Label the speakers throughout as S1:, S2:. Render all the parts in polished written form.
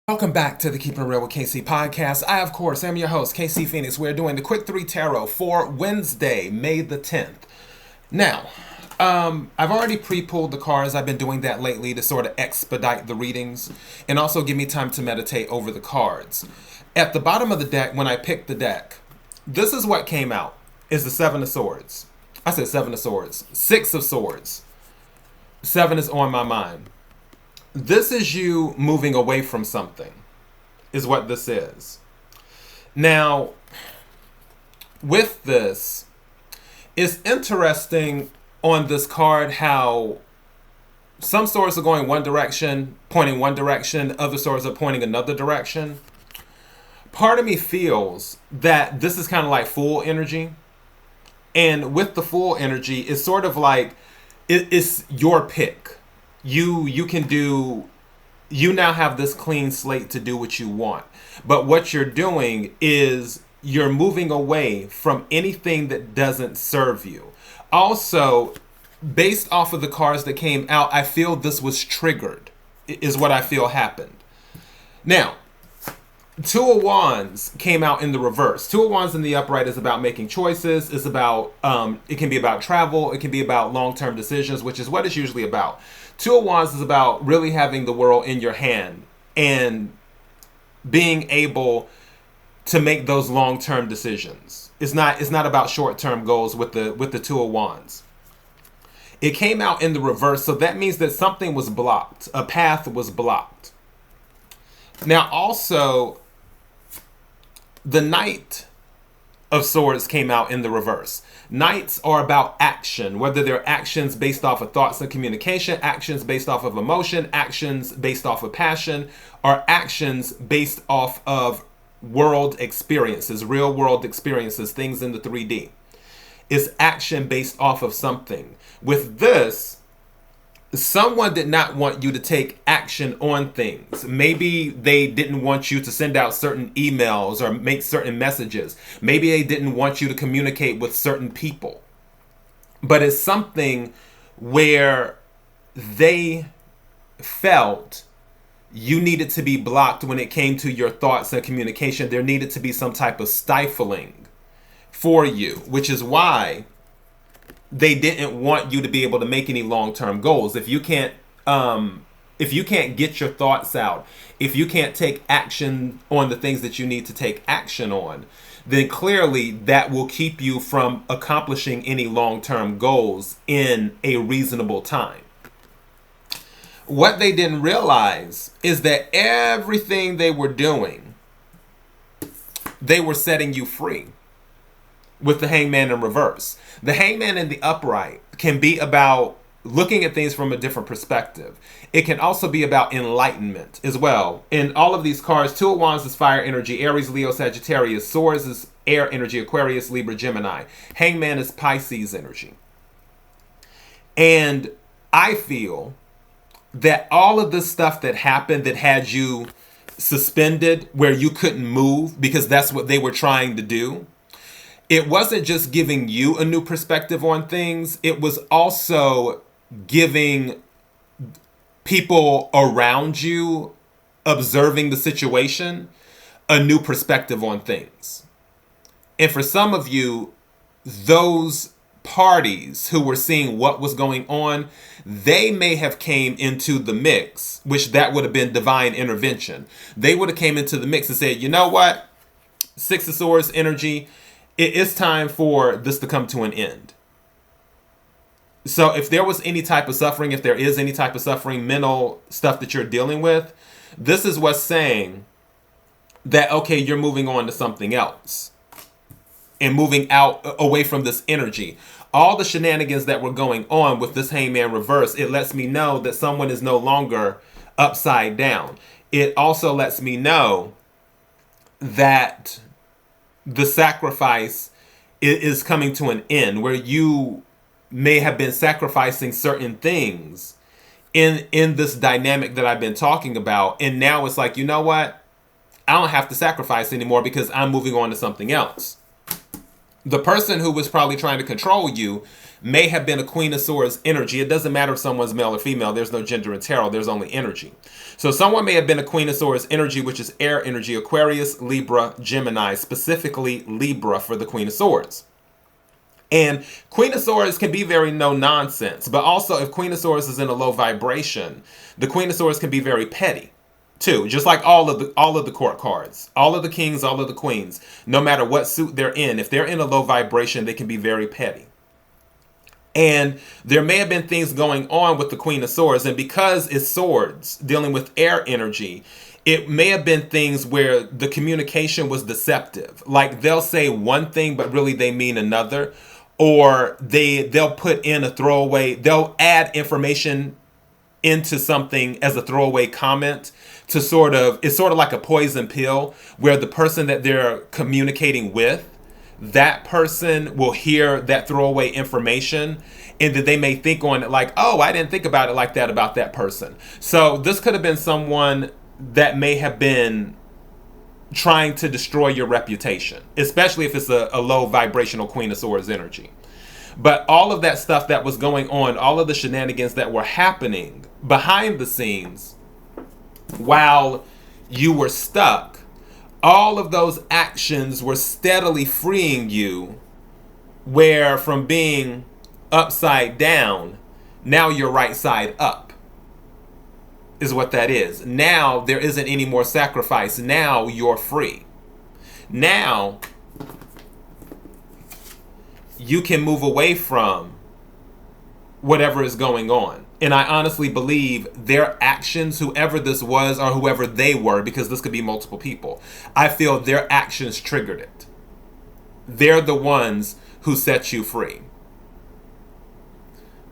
S1: Welcome back to the Keeping It Real with KC podcast. I, of course, am your host, KC Phoenix. We're doing the Quick 3 Tarot for Wednesday, May the 10th. Now, I've already pre-pulled the cards. I've been doing that lately to sort of expedite the readings and also give me time to meditate over the cards. At the bottom of the deck, when I picked the deck, this is what came out, is the Seven of Swords. I said Seven of Swords. Six of Swords. Seven is on my mind. This is you moving away from something, is what this is. Now, with this, it's interesting on this card how some swords are going one direction, pointing one direction, other swords are pointing another direction. Part of me feels that this is kind of like Fool energy. And with the Fool energy, it's sort of like it's your pick. You can do, you now have this clean slate to do what you want. But what you're doing is you're moving away from anything that doesn't serve you. Also, based off of the cards that came out, I feel this was triggered, is what I feel happened. Now, Two of Wands came out in the reverse. Two of Wands in the upright is about making choices. It's about, it can be about travel. It can be about long-term decisions, which is what it's usually about. Two of Wands is about really having the world in your hand and being able to make those long-term decisions. It's not about short-term goals with the Two of Wands. It came out in the reverse, so that means that something was blocked. A path was blocked. Now, also, the Knight of Swords came out in the reverse. Knights are about action, whether they're actions based off of thoughts and communication, actions based off of emotion, actions based off of passion, or actions based off of world experiences, real world experiences, things in the 3D. It's action based off of something. With this, someone did not want you to take action on things. Maybe they didn't want you to send out certain emails or make certain messages. Maybe they didn't want you to communicate with certain people. But it's something where they felt you needed to be blocked when it came to your thoughts and communication. There needed to be some type of stifling for you, which is why they didn't want you to be able to make any long-term goals. If you can't get your thoughts out, if you can't take action on the things that you need to take action on, then clearly that will keep you from accomplishing any long-term goals in a reasonable time. What they didn't realize is that everything they were doing, they were setting you free. With the Hangman in reverse. The Hangman in the upright can be about looking at things from a different perspective. It can also be about enlightenment as well. In all of these cards, Two of Wands is fire energy, Aries, Leo, Sagittarius. Swords is air energy, Aquarius, Libra, Gemini. Hangman is Pisces energy. And I feel that all of this stuff that happened that had you suspended, where you couldn't move because that's what they were trying to do, it wasn't just giving you a new perspective on things. It was also giving people around you, observing the situation, a new perspective on things. And for some of you, those parties who were seeing what was going on, they may have came into the mix, which that would have been divine intervention. They would have came into the mix and said, you know what? Six of Swords energy, it is time for this to come to an end. So if there was any type of suffering, if there is any type of suffering, mental stuff that you're dealing with, this is what's saying that, okay, you're moving on to something else and moving out away from this energy. All the shenanigans that were going on with this Hangman reverse, it lets me know that someone is no longer upside down. It also lets me know that the sacrifice is coming to an end, where you may have been sacrificing certain things in this dynamic that I've been talking about. And now it's like, you know what? I don't have to sacrifice anymore because I'm moving on to something else. The person who was probably trying to control you may have been a Queen of Swords energy. It doesn't matter if someone's male or female. There's no gender in tarot. There's only energy. So someone may have been a Queen of Swords energy, which is air energy, Aquarius, Libra, Gemini, specifically Libra for the Queen of Swords. And Queen of Swords can be very no nonsense, but also if Queen of Swords is in a low vibration, the Queen of Swords can be very petty too, just like all of the court cards, all of the kings, all of the queens, no matter what suit they're in, if they're in a low vibration, they can be very petty. And there may have been things going on with the Queen of Swords, and because it's swords dealing with air energy, it may have been things where the communication was deceptive. Like they'll say one thing, but really they mean another, or they'll put in a throwaway, they'll add information into something as a throwaway comment to it's sort of like a poison pill where the person that they're communicating with, that person will hear that throwaway information and that they may think on it like, oh, I didn't think about it like that about that person. So this could have been someone that may have been trying to destroy your reputation, especially if it's a low vibrational Queen of Swords energy. But all of that stuff that was going on, all of the shenanigans that were happening behind the scenes while you were stuck, all of those actions were steadily freeing you, where from being upside down, now you're right side up, is what that is. Now there isn't any more sacrifice. Now you're free. Now you can move away from whatever is going on. And I honestly believe their actions, whoever this was or whoever they were, because this could be multiple people, I feel their actions triggered it. They're the ones who set you free.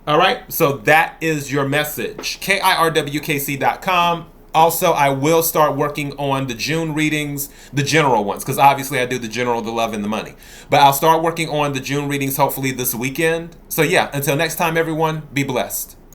S1: All right, so that is your message. KIRWKC.com. Also, I will start working on the June readings, the general ones, because obviously I do the general, the love, and the money. But I'll start working on the June readings hopefully this weekend. So yeah, until next time, everyone, be blessed.